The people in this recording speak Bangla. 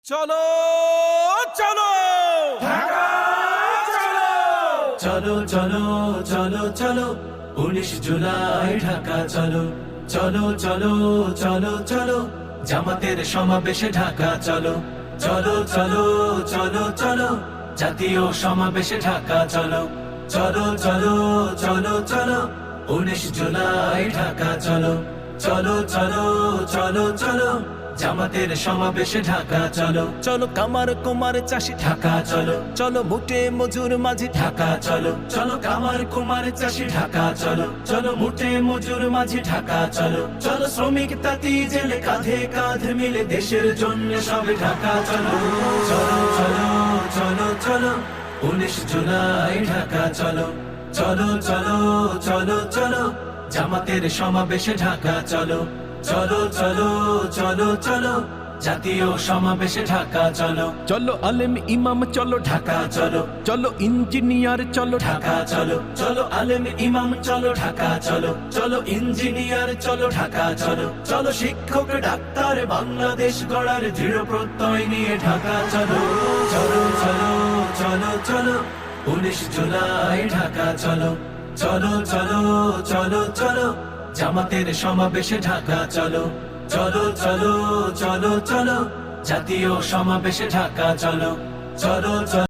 চলো চলো ঢাকা চলো চলো চলো চলো চলো 19 জুলাই ঢাকা চলো চলো চলো চলো চলো জামাতের সমাবেশে ঢাকা চলো চলো চলো চলো চলো জাতীয় সমাবেশে ঢাকা চলো চলো চলো চলো চলো 19 জুলাই ঢাকা চলো চলো চলো চলো চলো জামাতের সমাবেশে ঢাকা চলো চলো কামার কুমার চাষি ঢাকা চলো চলো মুটে মজুর মাঝি ঢাকা চলো চলো কামার কুমার চাষি ঢাকা চলো চলো মুটে মজুর মাঝি ঢাকা চলো চলো শ্রমিক তাঁতি জেলে কাঁধে কাঁধ মিলে দেশের জন্য সবে ঢাকা চলো চলো চলো চলো চলো 19 জুলাই ঢাকা চলো চলো চলো চলো চলো জামাতের সমাবেশে ঢাকা চলো চলো চলো চলো চলো জাতীয় সমাবেশে ঢাকা চলো চলো আলেম ইমাম চলো ঢাকা চলো চলো ইঞ্জিনিয়ার চলো ঢাকা চলো চলো আলেম ইমাম চলো ঢাকা চলো চলো ইঞ্জিনিয়ার চলো ঢাকা চলো চলো শিক্ষক ডাক্তার বাংলাদেশ গড়ার দৃঢ় প্রত্যয় নিয়ে ঢাকা চলো চলো চলো চলো চলো 19 জুলাই ঢাকা চলো চলো চলো চলো চলো জামাতের সমাবেশে ঢাকা চলো চলো চলো চলো চলো জাতীয় সমাবেশে ঢাকা চলো চলো চলো